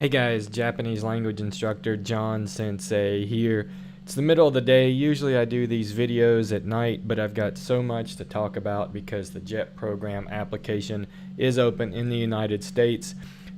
Hey guys, Japanese language instructor John Sensei here. It's the middle of the day. Usually I do these videos at night, but I've got so much to talk about because the JET program application is open in the United States.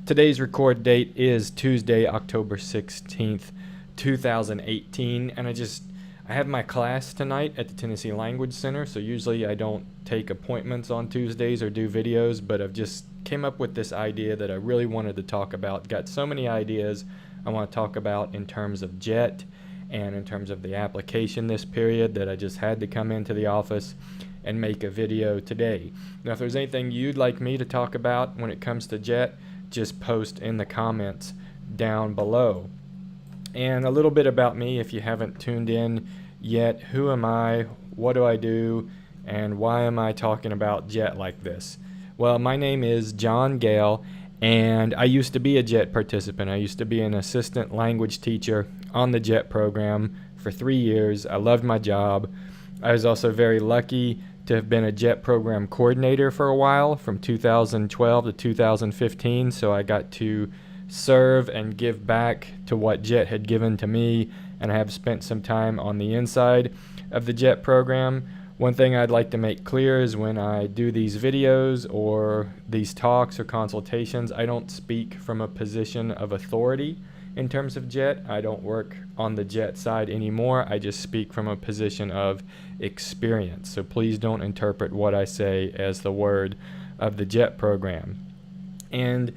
Today's record date is Tuesday, October 16th, 2018, and I have my class tonight at the Tennessee Language Center, so usually I don't take appointments on Tuesdays or do videos, but I've just came up with this idea that I really wanted to talk about. Got so many ideas I want to talk about in terms of JET and in terms of the application this period that I just had to come into the office and make a video today. Now, if there's anything you'd like me to talk about when it comes to JET, just post in the comments down below. And a little bit about me if you haven't tuned in yet. Who am I? What do I do? And why am I talking about JET like this? Well, my name is John Gale, and I used to be a JET participant. I used to be an assistant language teacher on the JET program for 3 years. I loved my job. I was also very lucky to have been a JET program coordinator for a while, from 2012 to 2015, so I got to serve and give back to what JET had given to me, and I have spent some time on the inside of the JET program. One thing I'd like to make clear is when I do these videos or these talks or consultations, I don't speak from a position of authority in terms of JET. I don't work on the JET side anymore. I just speak from a position of experience. So please don't interpret what I say as the word of the JET program. And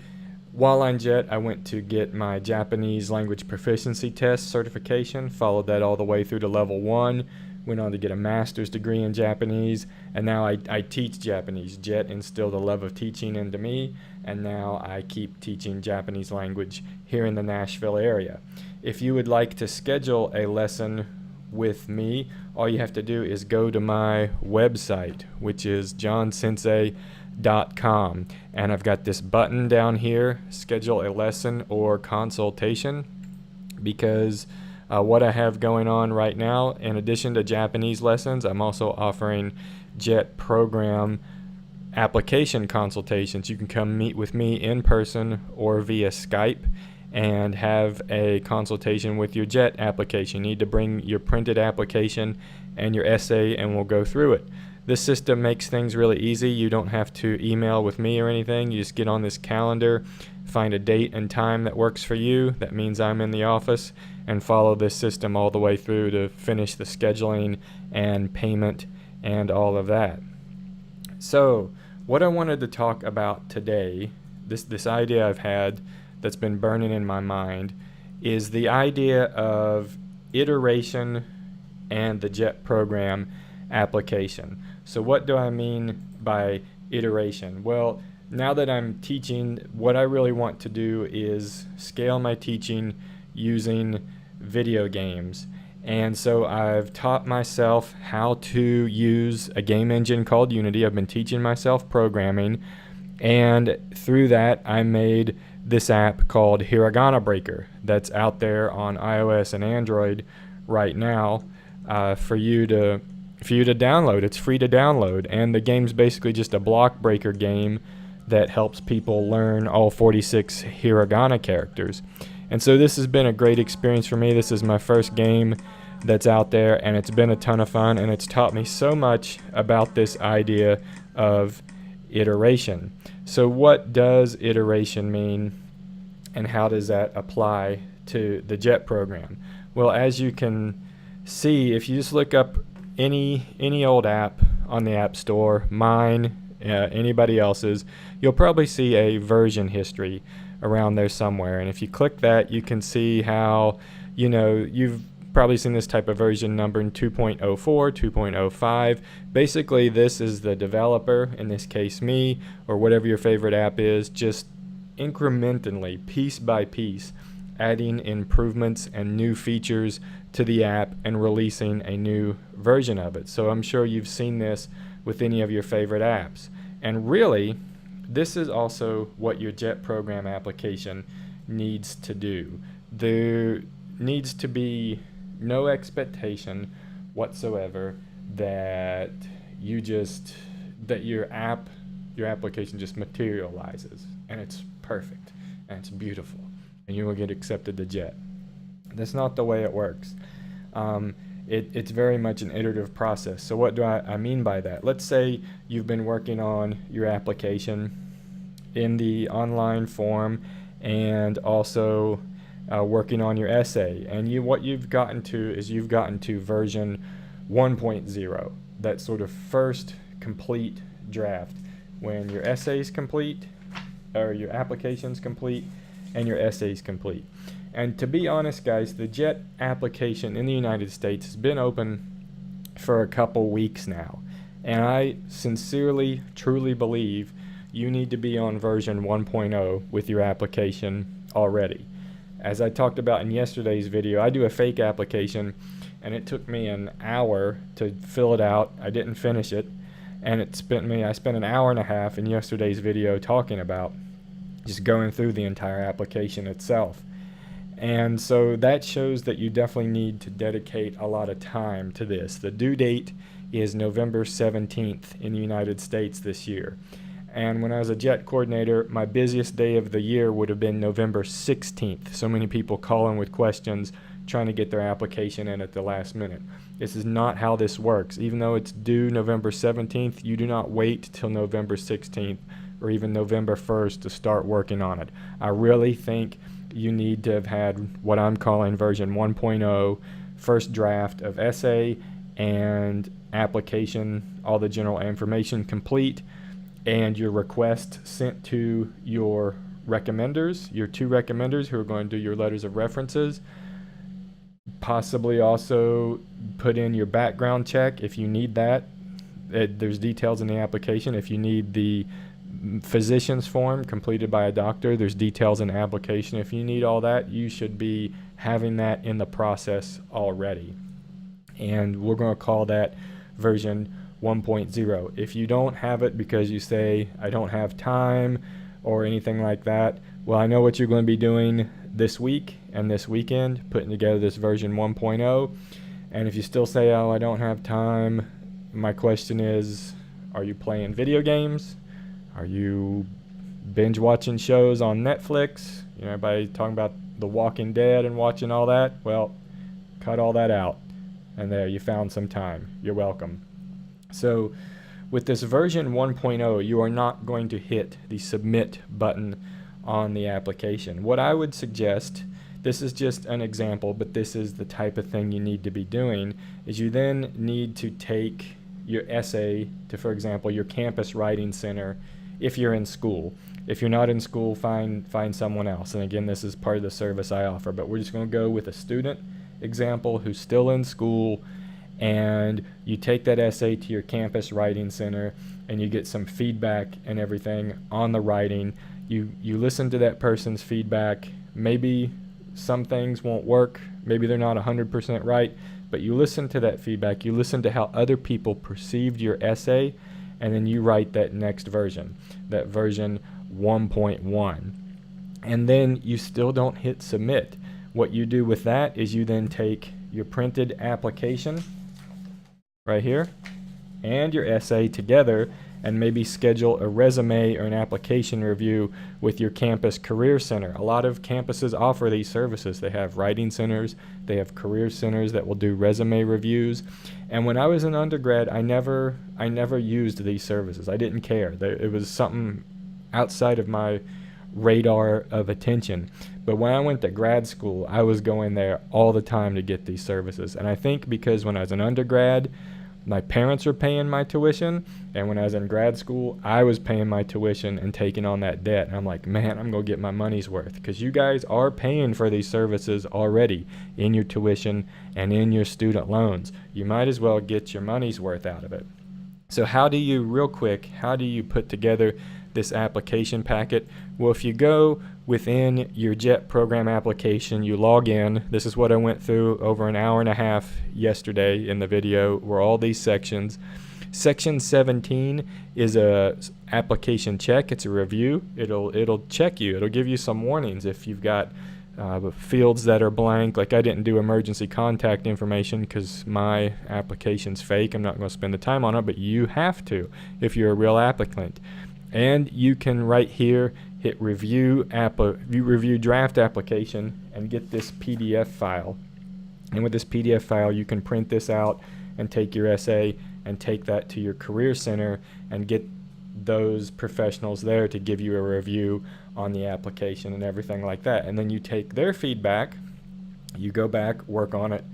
while on JET, I went to get my Japanese language proficiency test certification, followed that all the way through to level 1, went on to get a master's degree in Japanese, and now I teach Japanese. JET instilled a love of teaching into me, and now I keep teaching Japanese language here in the Nashville area. If you would like to schedule a lesson with me, all you have to do is go to my website, which is johnsensei.com, and I've got this button down here, schedule a lesson or consultation, because what I have going on right now, in addition to Japanese lessons, I'm also offering JET program application consultations. You can come meet with me in person or via Skype and have a consultation with your JET application. You need to bring your printed application and your essay, and we'll go through it. This system makes things really easy. You don't have to email with me or anything. You just get on this calendar, find a date and time that works for you. That means I'm in the office, and follow this system all the way through to finish the scheduling and payment and all of that. So what I wanted to talk about today, this idea I've had that's been burning in my mind, is the idea of iteration and the JET program application. So what do I mean by iteration? Well, now that I'm teaching, what I really want to do is scale my teaching using video games. And so I've taught myself how to use a game engine called Unity. I've been teaching myself programming, and through that I made this app called Hiragana Breaker that's out there on iOS and Android right now for you to download. It's free to download, and the game's basically just a block breaker game that helps people learn all 46 hiragana characters. And so this has been a great experience for me. This is my first game that's out there, and it's been a ton of fun, and it's taught me so much about this idea of iteration. So what does iteration mean, and how does that apply to the JET program? Well, as you can see, if you just look up any old app on the App Store, mine, anybody else's, you'll probably see a version history around there somewhere. And if you click that, you can see how, you've probably seen this type of version number in 2.04, 2.05. Basically, this is the developer, in this case me, or whatever your favorite app is, just incrementally, piece by piece, adding improvements and new features to the app and releasing a new version of it. So I'm sure you've seen this with any of your favorite apps. And really, this is also what your JET program application needs to do. There needs to be no expectation whatsoever that your application just materializes and it's perfect and it's beautiful. and you will get accepted to JET. That's not the way it works. It's very much an iterative process. So what do I mean by that? Let's say you've been working on your application in the online form and also working on your essay, and what you've gotten to version 1.0, that sort of first complete draft, when your essay's complete, or your application's complete, and your essay's complete. And to be honest, guys, the JET application in the United States has been open for a couple weeks now, and I sincerely, truly believe you need to be on version 1.0 with your application already. As I talked about in yesterday's video, I do a fake application, and it took me an hour to fill it out. I didn't finish it, and I spent an hour and a half in yesterday's video talking about just going through the entire application itself. And so that shows that you definitely need to dedicate a lot of time to this. The due date is November 17th in the United States this year. And when I was a JET coordinator, my busiest day of the year would have been November 16th. So many people calling with questions, trying to get their application in at the last minute. This is not how this works. Even though it's due November 17th, you do not wait till November 16th or even November 1st to start working on it. I really think you need to have had what I'm calling version 1.0, first draft of essay and application, all the general information complete, and your request sent to your recommenders, your 2 recommenders who are going to do your letters of references. Possibly also put in your background check if you need that. There's details in the application. If you need the physician's form completed by a doctor, there's details in the application. If you need all that, you should be having that in the process already. And we're going to call that version 1.0. If you don't have it because you say, I don't have time or anything like that, well, I know what you're going to be doing this week and this weekend, putting together this version 1.0. And if you still say, oh, I don't have time, my question is, are you playing video games? Are you binge watching shows on Netflix? You know, everybody talking about The Walking Dead and watching all that. Well, cut all that out. And there, you found some time. You're welcome. So with this version 1.0, you are not going to hit the submit button on the application. What I would suggest, this is just an example, but this is the type of thing you need to be doing, is you then need to take your essay to, for example, your campus writing center if you're in school. If you're not in school, find someone else. And again, this is part of the service I offer, but we're just going to go with a student example who's still in school, and you take that essay to your campus writing center and you get some feedback and everything on the writing. You listen to that person's feedback. Maybe some things won't work, maybe they're not 100% right, but you listen to that feedback, you listen to how other people perceived your essay, and then you write that next version, that version 1.1. And then you still don't hit submit. What you do with that is you then take your printed application right here and your essay together and maybe schedule a resume or an application review with your campus career center. A lot of campuses offer these services. They have writing centers, they have career centers that will do resume reviews. And when I was an undergrad, I never used these services. I didn't care. It was something outside of my radar of attention. But when I went to grad school, I was going there all the time to get these services. And I think because when I was an undergrad, my parents were paying my tuition, and when I was in grad school, I was paying my tuition and taking on that debt. And I'm like, man, I'm going to get my money's worth, because you guys are paying for these services already in your tuition and in your student loans. You might as well get your money's worth out of it. So how do you put together this application packet? Well, if you go within your JET program application, you log in. This is what I went through over an hour and a half yesterday in the video, were all these sections. Section 17 is a application check. It's a review. It'll check you. It'll give you some warnings if you've got fields that are blank. Like I didn't do emergency contact information because my application's fake. I'm not going to spend the time on it, but you have to if you're a real applicant. And you can right here hit review draft application and get this PDF file. And with this PDF file, you can print this out and take your essay and take that to your career center and get those professionals there to give you a review on the application and everything like that. And then you take their feedback, you go back, work on it,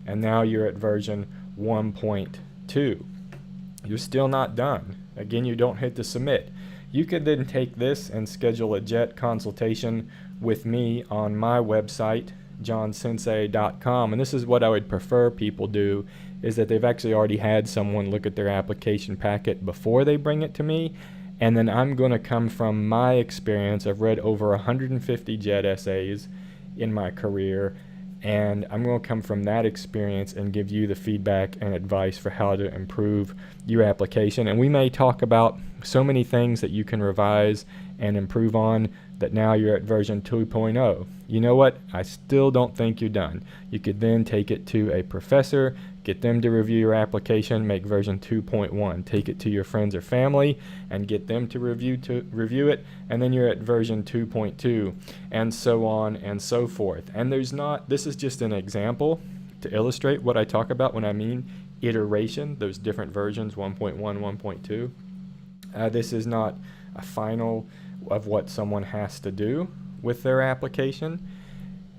and now you're at version 1.2. You're still not done. Again, you don't hit the submit. You could then take this and schedule a JET consultation with me on my website, johnsensei.com. And this is what I would prefer people do, is that they've actually already had someone look at their application packet before they bring it to me. And then I'm going to come from my experience. I've read over 150 JET essays in my career, and I'm going to come from that experience and give you the feedback and advice for how to improve your application. And we may talk about so many things that you can revise and improve on, that now you're at version 2.0. You know what? I still don't think you're done. You could then take it to a professor, get them to review your application, make version 2.1. Take it to your friends or family and get them to review it, and then you're at version 2.2, and so on and so forth. And this is just an example to illustrate what I talk about when I mean iteration, those different versions, 1.1, 1.2. This is not a final of what someone has to do with their application.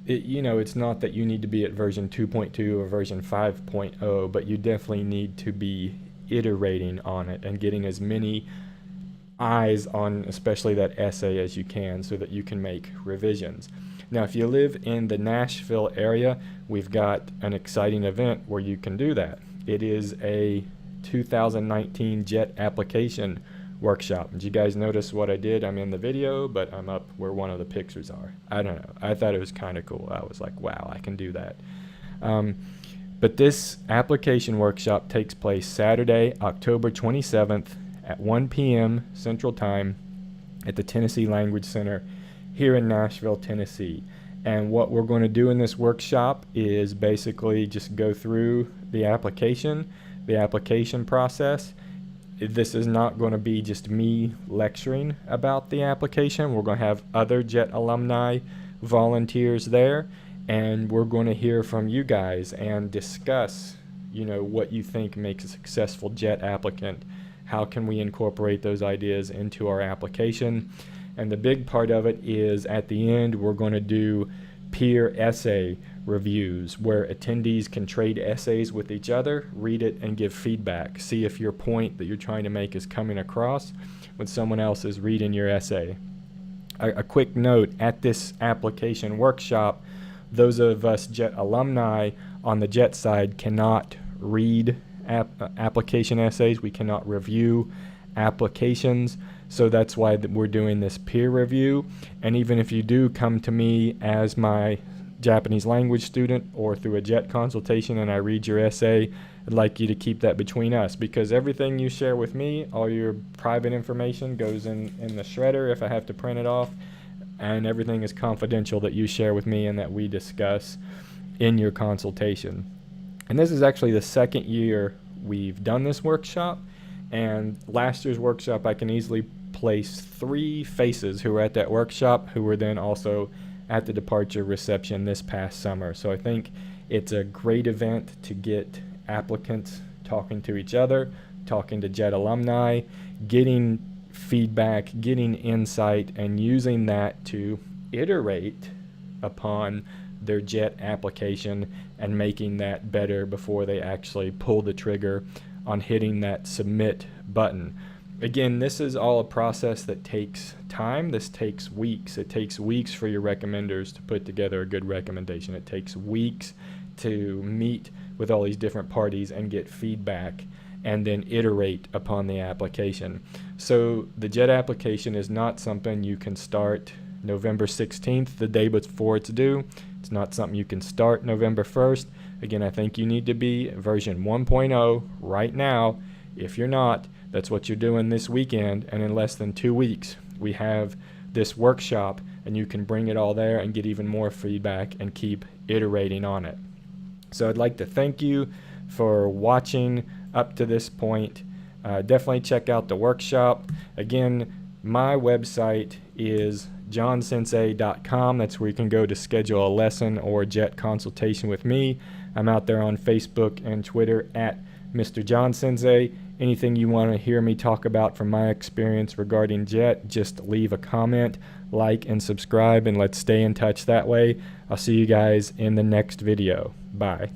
It's not that you need to be at version 2.2 or version 5.0, but you definitely need to be iterating on it and getting as many eyes on especially that essay as you can, so that you can make revisions. Now, if you live in the Nashville area, we've got an exciting event where you can do that. It is a 2019 JET application workshop. Did you guys notice what I did? I'm in the video, but I'm up where one of the pictures are. I don't know. I thought it was kind of cool. I was like, wow, I can do that. But this application workshop takes place Saturday, October 27th at 1 p.m. Central Time at the Tennessee Language Center here in Nashville, Tennessee. And what we're going to do in this workshop is basically just go through the application process. This is not going to be just me lecturing about the application. We're going to have other JET alumni volunteers there, and we're going to hear from you guys and discuss, what you think makes a successful JET applicant. How can we incorporate those ideas into our application? And the big part of it is at the end, we're going to do peer essay reviews where attendees can trade essays with each other, read it, and give feedback. See if your point that you're trying to make is coming across when someone else is reading your essay. A quick note, at this application workshop, those of us JET alumni on the JET side cannot read application essays. We cannot review applications. So that's why we're doing this peer review. And even if you do come to me as my Japanese language student or through a JET consultation and I read your essay, I'd like you to keep that between us, because everything you share with me, all your private information goes in the shredder if I have to print it off, and everything is confidential that you share with me and that we discuss in your consultation. And this is actually the second year we've done this workshop, and last year's workshop I can easily place 3 faces who were at that workshop who were then also at the departure reception this past summer. So I think it's a great event to get applicants talking to each other, talking to JET alumni, getting feedback, getting insight, and using that to iterate upon their JET application and making that better before they actually pull the trigger on hitting that submit button. Again, this is all a process that takes time. This takes weeks. It takes weeks for your recommenders to put together a good recommendation. It takes weeks to meet with all these different parties and get feedback and then iterate upon the application. So the JET application is not something you can start November 16th, the day before it's due. It's not something you can start November 1st. Again, I think you need to be version 1.0 right now. If you're not, that's what you're doing this weekend, and in less than 2 weeks, we have this workshop, and you can bring it all there and get even more feedback and keep iterating on it. So I'd like to thank you for watching up to this point. Definitely check out the workshop. Again, My website is johnsensei.com. That's where you can go to schedule a lesson or jet consultation with me. I'm out there on Facebook and Twitter at Mr. John Sensei. Anything you want to hear me talk about from my experience regarding jet, just leave a comment, like, and subscribe, and let's stay in touch that way. I'll see you guys in the next video. Bye.